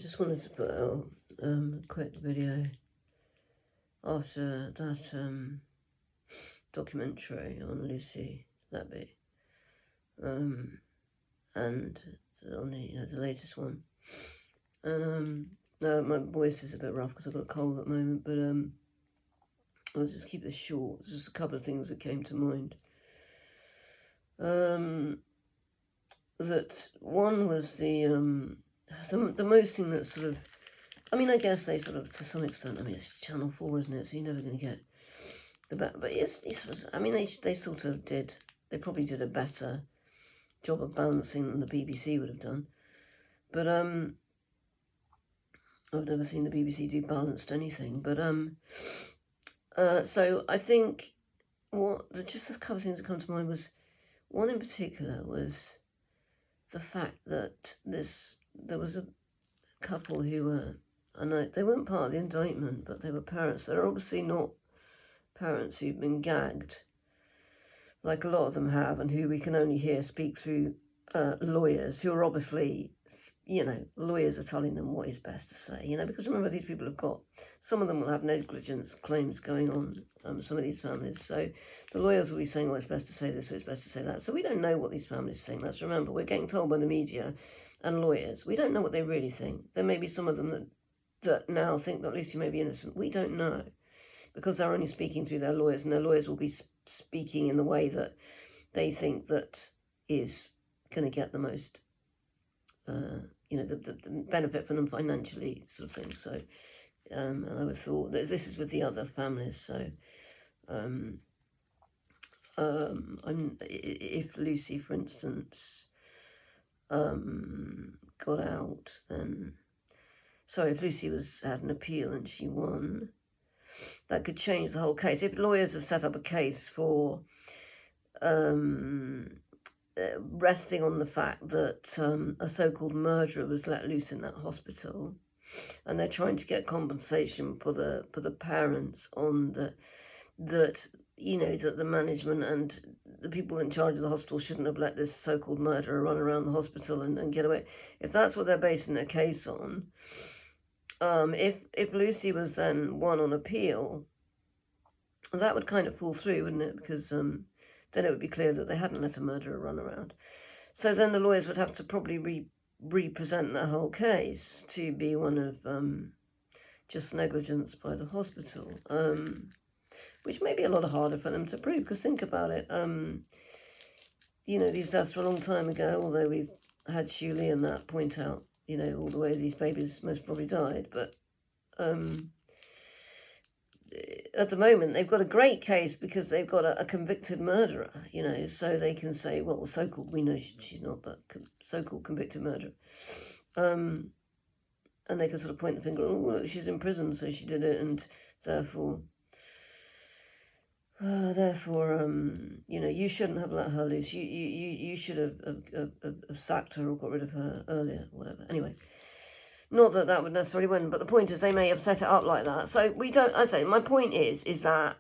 just wanted to put out a quick video after that documentary on Lucy Letby, and on the latest one. And no, my voice is a bit rough because I've got a cold at the moment, but I'll just keep this short. Just a couple of things that came to mind. That one was the most thing that sort of, I mean, I guess they sort of, to some extent, I mean, it's Channel 4, isn't it? So you're never going to get the better. But it's sort of, I mean, they sort of did, they probably did a better job of balancing than the BBC would have done. But I've never seen the BBC do balanced anything. But so I think just a couple of things that come to mind was, one in particular was the fact that there was a couple who were, and they weren't part of the indictment, but they were parents. They're obviously not parents who've been gagged, like a lot of them have, and who we can only hear speak through lawyers, who are obviously, lawyers are telling them what is best to say, because remember, these people have got, some of them will have negligence claims going on, some of these families, so the lawyers will be saying, it's best to say this, or it's best to say that, so we don't know what these families think. Let's remember, we're getting told by the media and lawyers, we don't know what they really think. There may be some of them that now think that Lucy may be innocent. We don't know, because they're only speaking through their lawyers, and their lawyers will be speaking in the way that they think that is going to get the most, the benefit for them financially, sort of thing. So, and I would have thought that this is with the other families. So, if Lucy, for instance, got out, then, sorry, if Lucy had an appeal and she won, that could change the whole case. If lawyers have set up a case for resting on the fact that a so-called murderer was let loose in that hospital, and they're trying to get compensation for the parents on that the management and the people in charge of the hospital shouldn't have let this so-called murderer run around the hospital and get away. If that's what they're basing their case on, if Lucy was then won on appeal, that would kind of fall through, wouldn't it? Because then it would be clear that they hadn't let a murderer run around. So then the lawyers would have to probably represent their whole case to be one of just negligence by the hospital, which may be a lot harder for them to prove, because think about it, these deaths were a long time ago, although we've had Shuley and that point out, all the ways these babies most probably died, but at the moment, they've got a great case because they've got a convicted murderer, so they can say, well, so-called, we know she's not, but so-called convicted murderer. And they can sort of point the finger, oh, look, she's in prison, so she did it, and therefore, you shouldn't have let her loose. You should have sacked her or got rid of her earlier, whatever. Anyway. Not that that would necessarily win, but the point is they may have set it up like that. So we don't, my point is that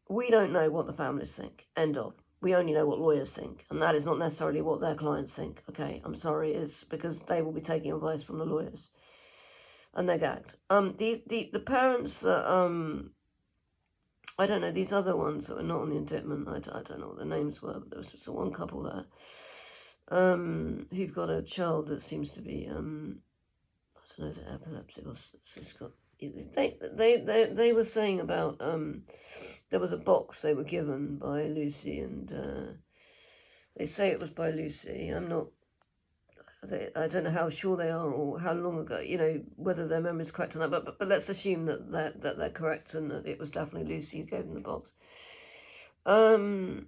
we don't know what the families think, end of. We only know what lawyers think, and that is not necessarily what their clients think, okay? I'm sorry, it's because they will be taking advice from the lawyers, and they're gagged. The parents that, I don't know, these other ones that were not on the indictment, I don't know what the names were, but there was just one couple there, who've got a child that seems to be, I don't know, is it epileptic or it's got. They were saying about there was a box they were given by Lucy, and they say it was by Lucy. I don't know how sure they are or how long ago, whether their memory is correct or not. But let's assume that they're correct and that it was definitely Lucy who gave them the box. And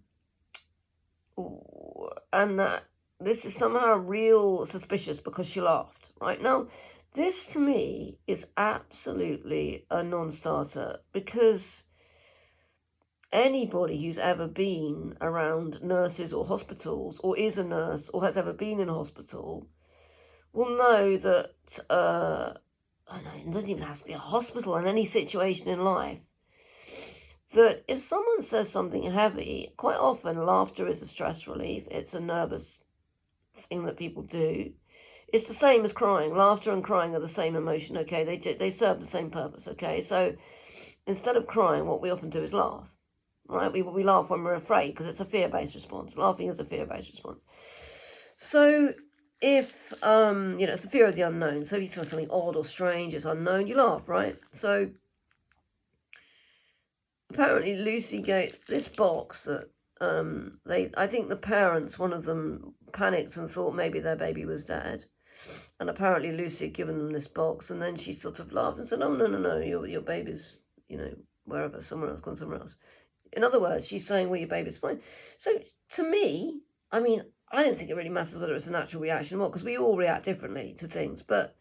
that this is somehow real suspicious because she laughed. Right now, this to me is absolutely a non-starter, because anybody who's ever been around nurses or hospitals, or is a nurse, or has ever been in a hospital, will know that, it doesn't even have to be a hospital, in any situation in life, that if someone says something heavy, quite often laughter is a stress relief. It's a nervous thing that people do. It's the same as crying. Laughter and crying are the same emotion, okay? They serve the same purpose, okay? So instead of crying, what we often do is laugh, right? We laugh when we're afraid because it's a fear-based response. Laughing is a fear-based response. So if, it's the fear of the unknown. So if you saw something odd or strange, it's unknown, you laugh, right? So apparently Lucy gave this box that I think the parents, one of them panicked and thought maybe their baby was dead. And apparently Lucy had given them this box, and then she sort of laughed and said, "Oh, no, your baby's, wherever, somewhere else, gone somewhere else." In other words, she's saying, well, your baby's fine. So to me, I mean, I don't think it really matters whether it's a natural reaction or not, because we all react differently to things. But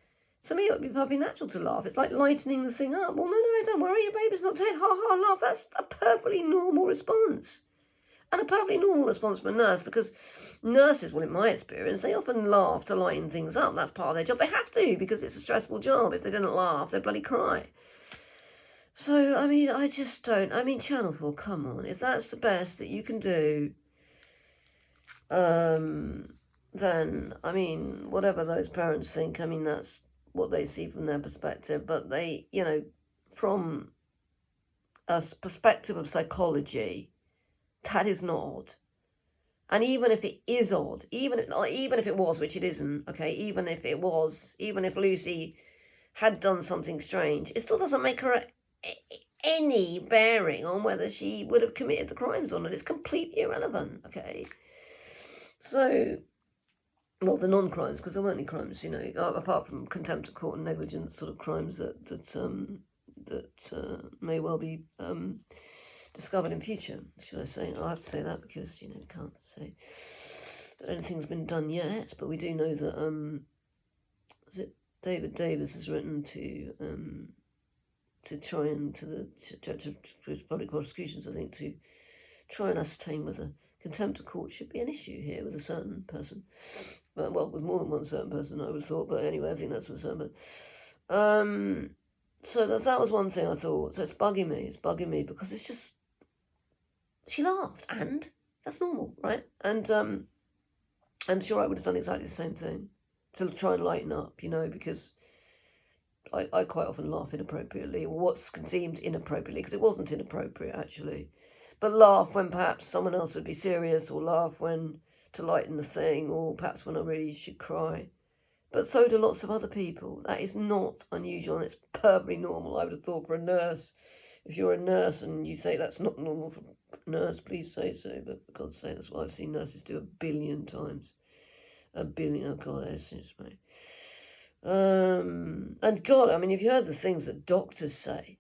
to me, it would be perfectly natural to laugh. It's like lightening the thing up. Well, no, don't worry, your baby's not dead. Ha ha, laugh. That's a perfectly normal response. And a perfectly normal response from a nurse, because nurses, well, in my experience, they often laugh to lighten things up. That's part of their job. They have to, because it's a stressful job. If they didn't laugh, they'd bloody cry. So, I mean, I just don't. I mean, Channel 4, come on. If that's the best that you can do, then, I mean, whatever those parents think, I mean, that's what they see from their perspective. But they, from a perspective of psychology, that is not odd. And even if it is odd, even if it was, which it isn't, okay, even if Lucy had done something strange, it still doesn't make her any bearing on whether she would have committed the crimes or not. It's completely irrelevant, okay? So, well, the non-crimes, because there weren't any crimes, apart from contempt of court and negligence sort of crimes that may well be discovered in future, should I say. I'll have to say that because, we can't say that anything's been done yet, but we do know that, David Davis has written to try and, to the Judge of Public Prosecutions, I think, to try and ascertain whether contempt of court should be an issue here with a certain person. Well, with more than one certain person, I would have thought, but anyway, I think that's with certain. So that was one thing I thought. So it's bugging me because it's just, she laughed, and that's normal, right? And I'm sure I would have done exactly the same thing to try and lighten up, because I quite often laugh inappropriately, or what's conceived inappropriately, because it wasn't inappropriate, actually. But laugh when perhaps someone else would be serious, or laugh when to lighten the thing, or perhaps when I really should cry. But so do lots of other people. That is not unusual, and it's perfectly normal, I would have thought, for a nurse. If you're a nurse and you think that's not normal for a nurse, please say so. But for God's sake, that's what I've seen nurses do 1 billion times. 1 billion, oh God, that's just me. And God, I mean, if you heard the things that doctors say,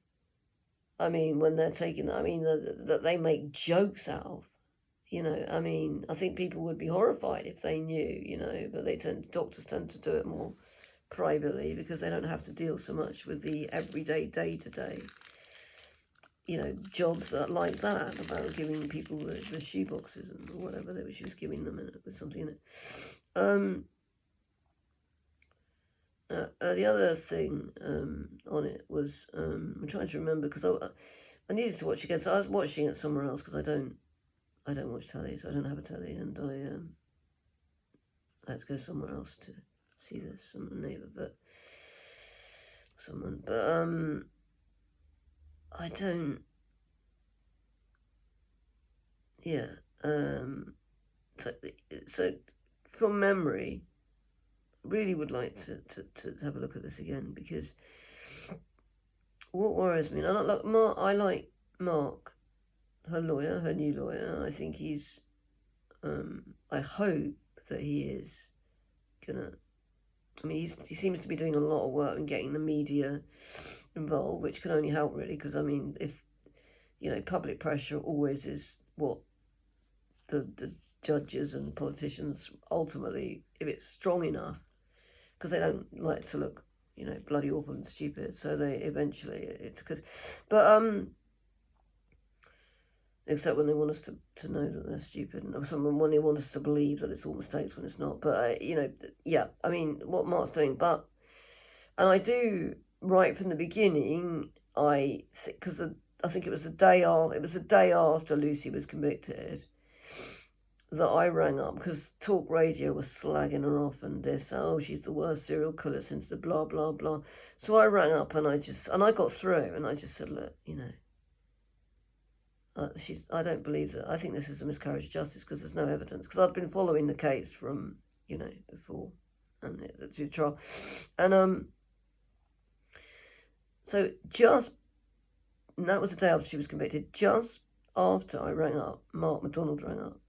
I mean, when they're taking, I mean, that they make jokes out of, I mean, I think people would be horrified if they knew, but doctors tend to do it more privately because they don't have to deal so much with the everyday, day-to-day, jobs like that, about giving people the shoe boxes and whatever she was giving them with something in it. The other thing on it was, I'm trying to remember, because I needed to watch again, so I was watching it somewhere else, because I don't watch telly, so I don't have a telly, and I had to go somewhere else to see this, some neighbour, but I don't, yeah, so from memory, really would like to have a look at this again, because what worries me, and I like Mark, her new lawyer. I think he's, I hope that he is gonna, I mean, he seems to be doing a lot of work in getting the media involved, which can only help, really, because, I mean, if, public pressure always is what the judges and politicians ultimately, if it's strong enough, because they don't like to look, bloody awful and stupid, so they eventually, it's good. But, except when they want us to know that they're stupid, and when they want us to believe that it's all mistakes when it's not. But, yeah, I mean, what Mark's doing, and I do, right from the beginning, I think, because I think it was the day after Lucy was convicted, that I rang up because talk radio was slagging her off and this, oh, she's the worst serial killer since the blah, blah, blah. So I rang up and I got through and I just said, look, I don't believe that. I think this is a miscarriage of justice because there's no evidence. Because I've been following the case from, before and the trial. And so and that was the day after she was convicted. Just after I rang up, Mark MacDonald rang up.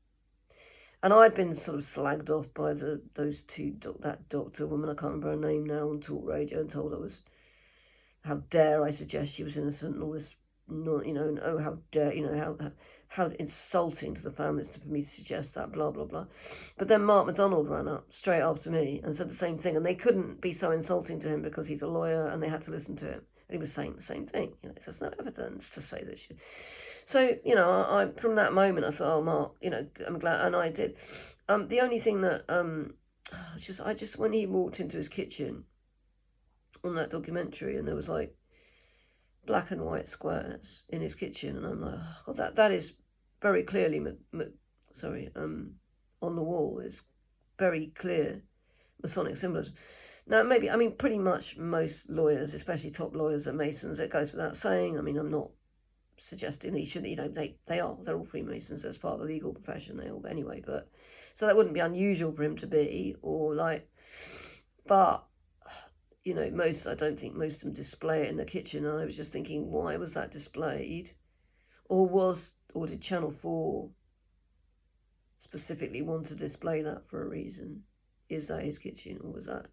And I'd been sort of slagged off by those two, that doctor woman, I can't remember her name now, on talk radio, and told how dare I suggest she was innocent and all this, and oh, how dare, how insulting to the families for me to suggest that, blah, blah, blah. But then Mark MacDonald ran up straight after me and said the same thing, and they couldn't be so insulting to him because he's a lawyer and they had to listen to him. And he was saying the same thing, there's no evidence to say that she... So, I from that moment, I thought, oh, Mark, I'm glad, and I did. The only thing that, when he walked into his kitchen on that documentary and there was like black and white squares in his kitchen, and I'm like, oh, God, that is very clearly, on the wall is very clear Masonic symbolism. Now, pretty much most lawyers, especially top lawyers, are Masons. It goes without saying. I'm not suggesting he shouldn't, they're all Freemasons as part of the legal profession, anyway, but so that wouldn't be unusual for him to be, but I don't think most of them display it in the kitchen. And I was just thinking, why was that displayed? Or did Channel 4 specifically want to display that for a reason? Is that his kitchen, or was that,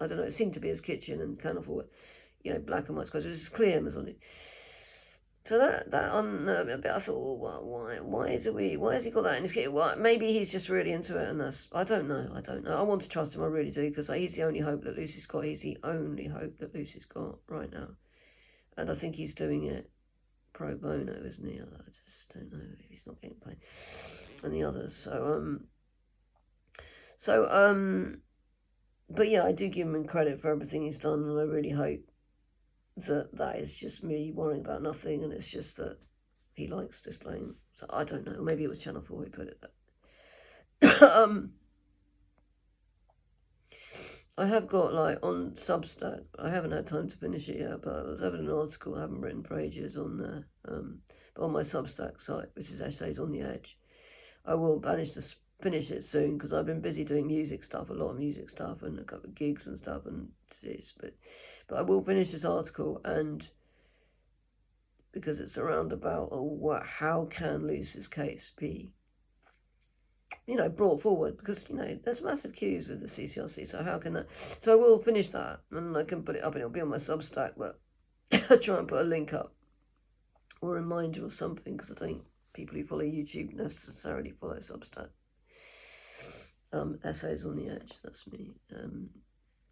I don't know, it seemed to be his kitchen and kind of, black and white squares. It was clear Masonic. So that unnerved me a bit. I thought, well, why has he got that in his kitchen? Well, maybe he's just really into it, and I don't know. I want to trust him, I really do, because he's the only hope that Lucy's got. He's the only hope that Lucy's got right now. And I think he's doing it pro bono, isn't he? I just don't know if he's not getting paid. And the others. But yeah, I do give him credit for everything he's done, and I really hope that is just me worrying about nothing, and it's just that he likes displaying. So I don't know. Maybe it was Channel 4 who put it there. I have got, on Substack, I haven't had time to finish it yet, but I was having an article I haven't written for ages on there, but on my Substack site, which is Essays on the Edge. I will manage to finish it soon because I've been busy doing music stuff, a lot of music stuff, and a couple of gigs and stuff, and this, but I will finish this article, and because it's around about how can Lucy's case be, brought forward, because there's massive queues with the CCRC, so how can that? So I will finish that, and I can put it up, and it'll be on my Substack, but I'll try and put a link up or a reminder or something, because I don't think people who follow YouTube necessarily follow Substack. Essays on the Edge, that's me.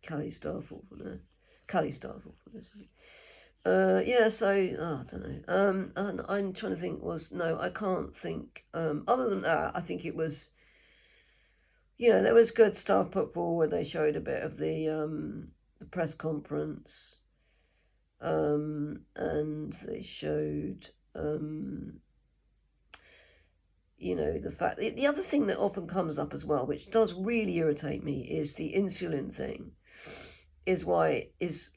Callie Starfall for there. Callie Starfall for this. I don't know. And I'm trying to think. I can't think. Other than that, I think it was. There was good stuff put forward. They showed a bit of the press conference, and they showed. The fact, the other thing that often comes up as well, which does really irritate me, is the insulin thing. Is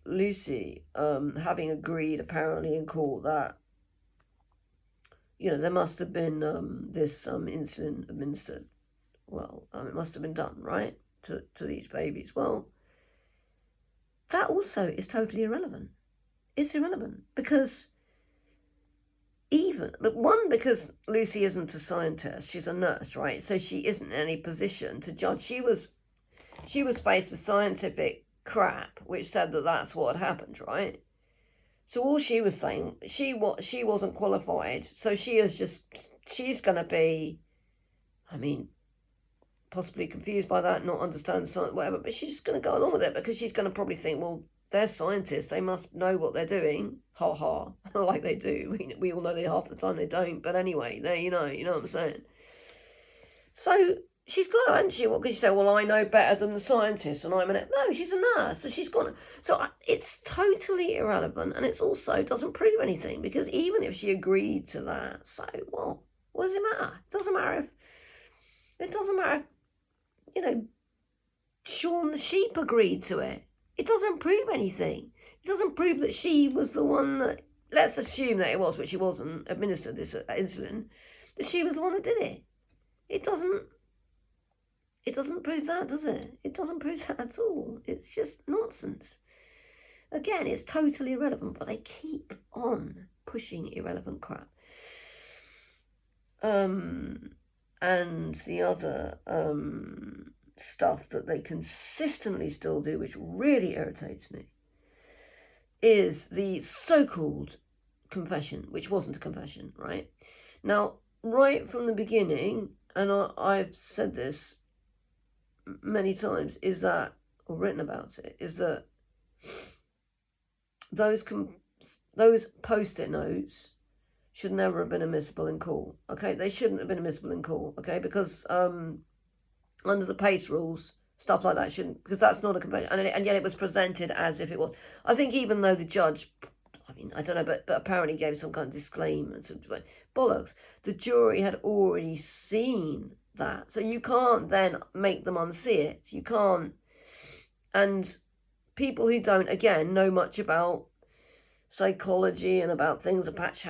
Lucy, having agreed apparently in court that, there must have been this insulin administered. Well, it must have been done, right, to these babies. Well, that also is totally irrelevant. It's irrelevant because because Lucy isn't a scientist, she's a nurse, right? So she isn't in any position to judge. She was faced with scientific crap which said that that's what had happened, right? So all she was saying, she wasn't qualified, so she's going to be, possibly confused by that, not understand science, whatever, but she's just going to go along with it because she's going to probably think, well, they're scientists, they must know what they're doing, ha ha, like they do. We all know they half the time they don't, but anyway, you know what I'm saying. So she's got to, hasn't she? What could she say? Well, I know better than the scientists, and I'm no, she's a nurse, so she's gone. So it's totally irrelevant, and it's also doesn't prove anything, because even if she agreed to that, so what does it matter? It doesn't matter if It doesn't matter if, Shaun the Sheep agreed to it. It doesn't prove anything. It doesn't prove that she was the one that, let's assume that it was, but she wasn't, administered this insulin, that she was the one that did it. It doesn't prove that, does it? It doesn't prove that at all. It's just nonsense. Again, it's totally irrelevant, but they keep on pushing irrelevant crap. And the other stuff that they consistently still do, which really irritates me, is the so-called confession, which wasn't a confession, right? Now, right from the beginning, and I've said this many times, or written about it, is that those post-it notes should never have been admissible in court. Okay, they shouldn't have been admissible in court. Okay, because under the PACE rules, stuff like that shouldn't, because that's not a confession, and yet it was presented as if it was. I think even though the judge, I don't know, but apparently gave some kind of disclaimer, bollocks. The jury had already seen that, so you can't then make them unsee it. You can't, and people who don't, again, know much about psychology and about things that perhaps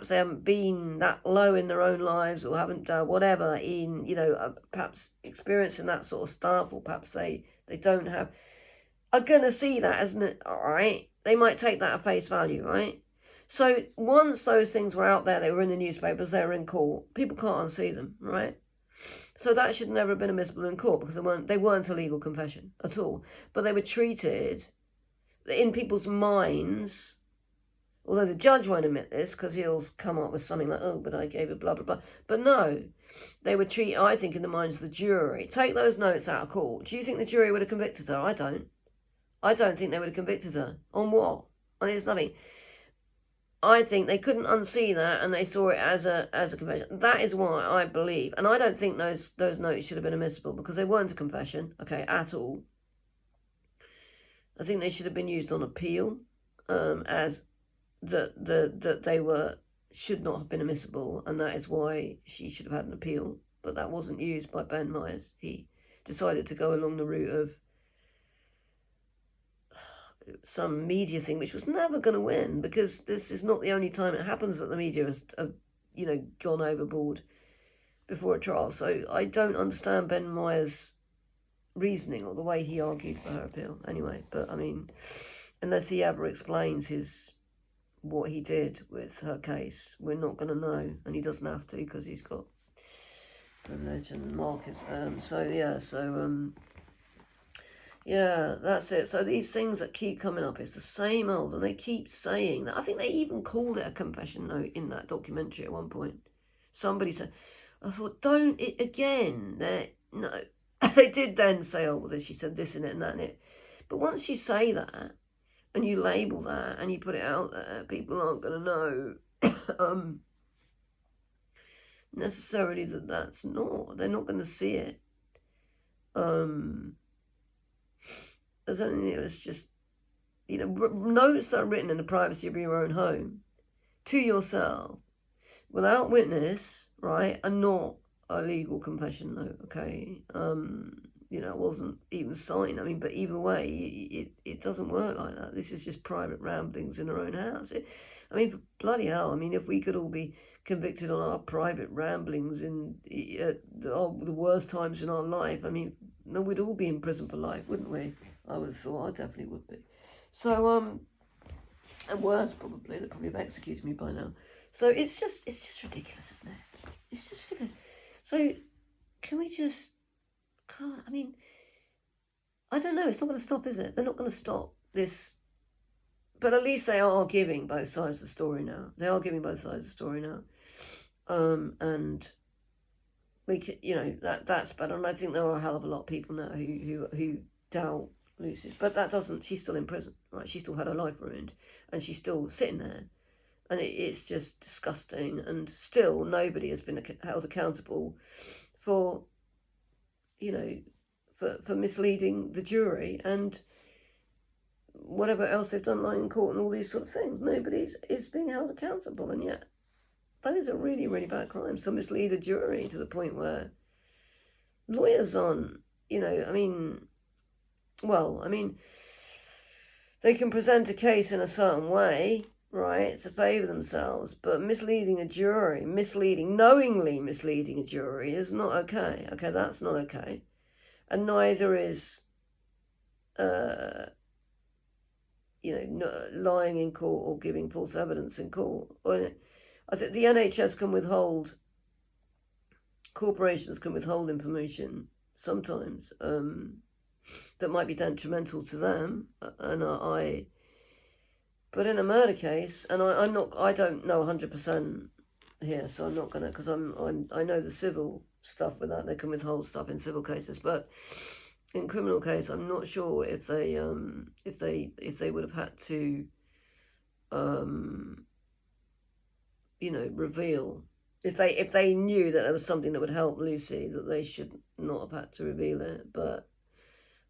they haven't been that low in their own lives, or haven't whatever in perhaps experiencing that sort of stuff, or perhaps they don't have, are gonna see that as all right. They might take that at face value, right? So once those things were out there, they were in the newspapers, they were in court, people can't unsee them, right? So that should never have been admissible in court, because they weren't a legal confession at all. But they were treated in people's minds, although the judge won't admit this, because he'll come up with something like, oh, but I gave it blah, blah, blah. But no, they were treated, I think, in the minds of the jury. Take those notes out of court. Do you think the jury would have convicted her? I don't. I don't think they would have convicted her. On what? On it's nothing. I think they couldn't unsee that, and they saw it as a confession. That is why I believe, and I don't think those notes should have been admissible, because they weren't a confession, okay, at all. I think they should have been used on appeal, as that they should not have been admissible, and that is why she should have had an appeal. But that wasn't used by Ben Myers. He decided to go along the route of some media thing, which was never going to win, because this is not the only time it happens that the media has gone overboard before a trial. So I don't understand Ben Myers' reasoning, or the way he argued for her appeal anyway. But I mean, unless he ever explains what he did with her case, we're not going to know, and he doesn't have to, because he's got privilege and Marcus. Yeah, that's it. So these things that keep coming up, it's the same old, and they keep saying that. I think they even called it a confession note in that documentary at one point. Somebody said, I thought, don't it again. No. They did then say, oh, well, she said this in it and that in it. But once you say that, and you label that, and you put it out there, people aren't going to know necessarily that's not. They're not going to see it. As only it's just, notes that are written in the privacy of your own home to yourself without witness, right, are not a legal confession note, okay? It wasn't even signed. I mean, but either way, it doesn't work like that. This is just private ramblings in our own house. For bloody hell, if we could all be convicted on our private ramblings in the worst times in our life, we'd all be in prison for life, wouldn't we? I would have thought. I definitely would be. So, and worse probably, they'd probably have executed me by now. So it's just ridiculous, isn't it? It's just ridiculous. So can we just, God, I don't know, it's not going to stop, is it? They're not going to stop this, but at least they are giving both sides of the story now. They are giving both sides of the story now. And we could, that's better. And I think there are a hell of a lot of people now who doubt Lucy's, but that doesn't, she's still in prison, right? She still had her life ruined, and she's still sitting there, and it's just disgusting, and still nobody has been held accountable for misleading the jury and whatever else they've done, lying in court and all these sort of things. Nobody is being held accountable, and yet those are really, really bad crimes to mislead a jury to the point where lawyers aren't, you know, I mean, well, I mean, they can present a case in a certain way, right, to favour themselves, but misleading a jury, knowingly misleading a jury is not okay. Okay, that's not okay. And neither is, lying in court or giving false evidence in court. I think the NHS can withhold, corporations can withhold information sometimes that might be detrimental to them. But in a murder case, and I don't know 100% here, so I'm not gonna, because I know the civil stuff with that, they can withhold stuff in civil cases, but in criminal case, I'm not sure if they would have had to, reveal, if they knew that there was something that would help Lucy, that they should not have had to reveal it. But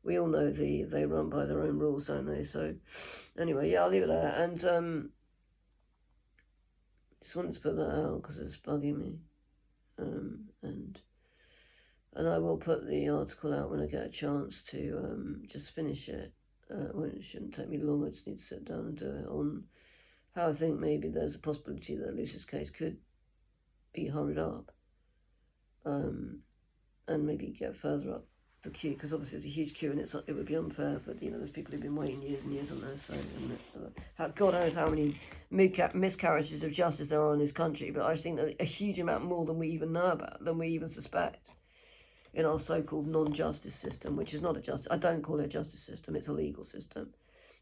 we all know they run by their own rules, don't they? So anyway, yeah, I'll leave it there. And just wanted to put that out because it's bugging me. And I will put the article out when I get a chance to just finish it. It shouldn't take me long. I just need to sit down and do it, on how I think maybe there's a possibility that Lucy's case could be hurried up, and maybe get further up the queue, because obviously it's a huge queue, and it would be unfair. But there's people who've been waiting years and years on this. So, God knows how many miscarriages of justice there are in this country. But I think that a huge amount more than we even know about, than we even suspect, in our so-called non-justice system, which is not a justice. I don't call it a justice system. It's a legal system,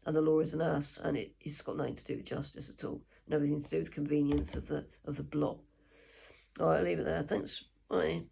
and the law is an ass, and it's got nothing to do with justice at all, and everything to do with convenience of the block. All right, I'll leave it there. Thanks. Bye.